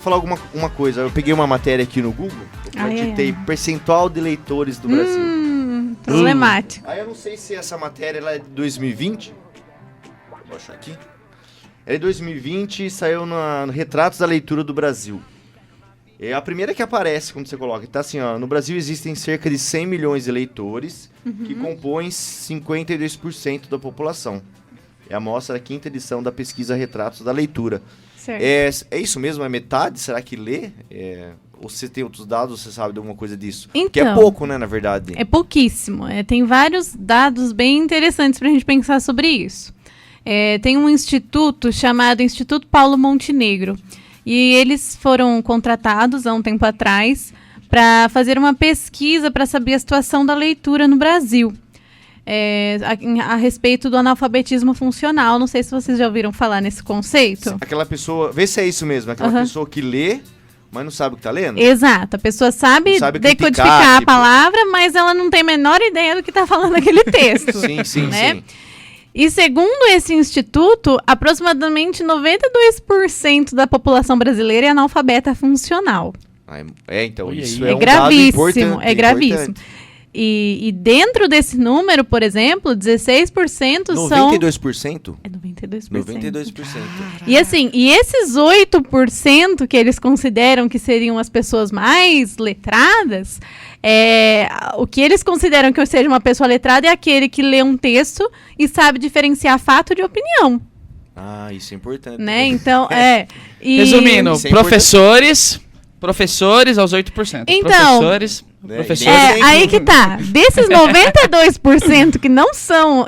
falar uma coisa, eu peguei uma matéria aqui no Google, eu digitei percentual de leitores do Brasil. Problemático. Aí eu não sei se essa matéria ela é de 2020. Vou achar aqui. Ela é de 2020 e saiu no Retratos da Leitura do Brasil. É a primeira que aparece quando você coloca. Tá assim, ó, no Brasil existem cerca de 100 milhões de leitores, que compõem 52% da população. É a amostra da 5ª edição da pesquisa Retratos da Leitura. Certo. É isso mesmo? É metade? Será que lê? Ou você tem outros dados, você sabe de alguma coisa disso? Então, porque é pouco, né, na verdade. É pouquíssimo. Tem vários dados bem interessantes para a gente pensar sobre isso. Tem um instituto chamado Instituto Paulo Montenegro. E eles foram contratados há um tempo atrás para fazer uma pesquisa para saber a situação da leitura no Brasil. A respeito do analfabetismo funcional. Não sei se vocês já ouviram falar nesse conceito. Aquela pessoa, vê se é isso mesmo, aquela pessoa que lê, mas não sabe o que tá lendo. Exato, a pessoa sabe decodificar criticar, a palavra, mas ela não tem a menor ideia do que está falando aquele texto. Sim. E segundo esse instituto, aproximadamente 92% da população brasileira é analfabeta funcional. Então isso é um gravíssimo, dado importante, é gravíssimo. E dentro desse número, por exemplo, 16% são... 92%? É 92%. 92%. E assim, e esses 8% que eles consideram que seriam as pessoas mais letradas, o que eles consideram que seja uma pessoa letrada é aquele que lê um texto e sabe diferenciar fato de opinião. Isso é importante. Né? Então, Resumindo, professores aos 8%. Então, professores... aí que tá. Desses 92%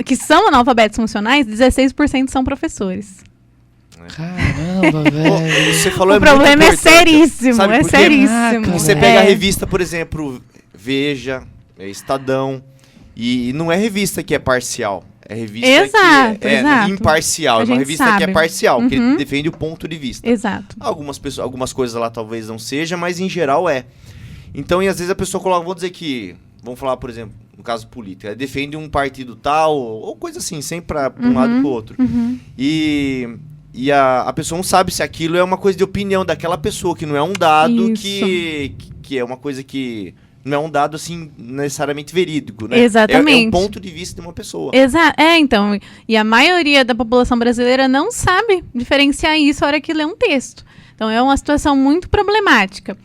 que são analfabetos funcionais, 16% são professores. Caramba, velho. Você falou o problema muito é seríssimo, Sabe por quê? seríssimo. Você pega a revista, por exemplo, Veja, Estadão, e não é revista que é parcial. É revista que é imparcial. É uma revista que é parcial, que defende o ponto de vista. Exato. Algumas coisas lá talvez não seja, mas em geral é. Então, e às vezes a pessoa coloca, vamos dizer que, vamos falar, por exemplo, no caso político, ela defende um partido tal, ou coisa assim, sempre para um lado pro outro. E a pessoa não sabe se aquilo é uma coisa de opinião daquela pessoa, que não é um dado que é uma coisa que não é um dado, assim, necessariamente verídico, né? Exatamente. É um ponto de vista de uma pessoa. Então, e a maioria da população brasileira não sabe diferenciar isso na hora que lê um texto. Então, é uma situação muito problemática.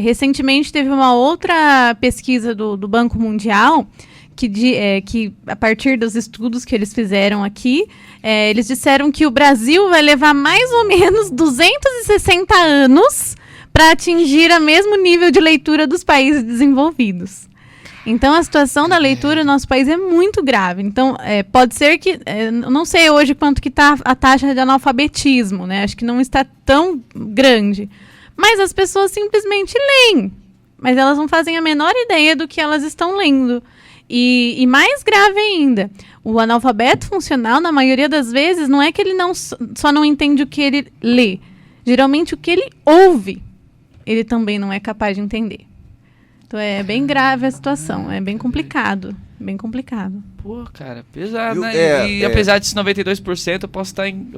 Recentemente, teve uma outra pesquisa do Banco Mundial, que a partir dos estudos que eles fizeram aqui, eles disseram que o Brasil vai levar mais ou menos 260 anos para atingir o mesmo nível de leitura dos países desenvolvidos. Então, a situação da leitura no nosso país é muito grave. Então, pode ser que... não sei hoje quanto que está a taxa de analfabetismo, né? Acho que não está tão grande. Mas as pessoas simplesmente leem. Mas elas não fazem a menor ideia do que elas estão lendo. E mais grave ainda, o analfabeto funcional, na maioria das vezes, não é que ele só não entende o que ele lê. Geralmente, o que ele ouve, ele também não é capaz de entender. Então, é bem grave a situação. É bem complicado. Bem complicado. Pô, cara, pesado, né? E apesar desses 92%, eu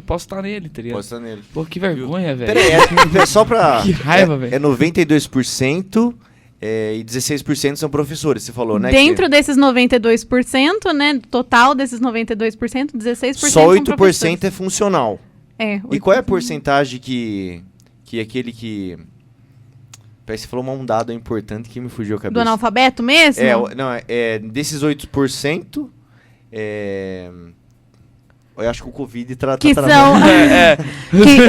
posso estar nele, tá ligado? Pode estar nele. Pô, que vergonha, velho. Peraí, só pra... Que raiva, velho. É 92%... e 16% são professores, você falou, né? Dentro desses 92%, né? Do total desses 92%, 16% só 8% são professores. é funcional. E qual é a porcentagem que aquele que... Você falou um dado importante que me fugiu a cabeça. Do analfabeto mesmo? Desses 8%, eu acho que o Covid trata... Que são...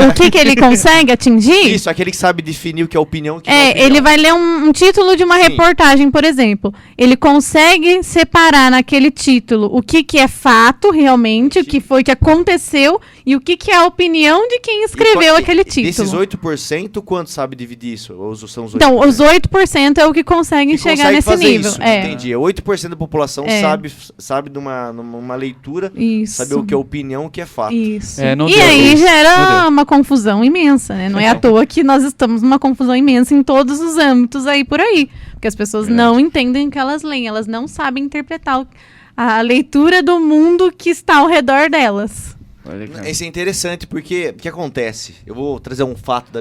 o que ele consegue atingir? Isso, aquele que sabe definir o que é opinião. O que é opinião. Ele vai ler um título de uma reportagem, por exemplo. Ele consegue separar naquele título o que é fato, realmente, o que foi que aconteceu, e o que é a opinião de quem escreveu aquele título. Desses 8%, quanto sabe dividir isso? Ou são os 8%? Então, os 8% é o que conseguem chegar nesse nível. Isso, entendi. 8% da população sabe de uma leitura, sabe o que é opinião, o que é fato. Isso. Aí gera uma confusão imensa, né? Não é à toa que nós estamos numa confusão imensa em todos os âmbitos aí por aí. Porque as pessoas não entendem o que elas leem, elas não sabem interpretar a leitura do mundo que está ao redor delas. Isso é interessante porque o que acontece? Eu vou trazer um fato da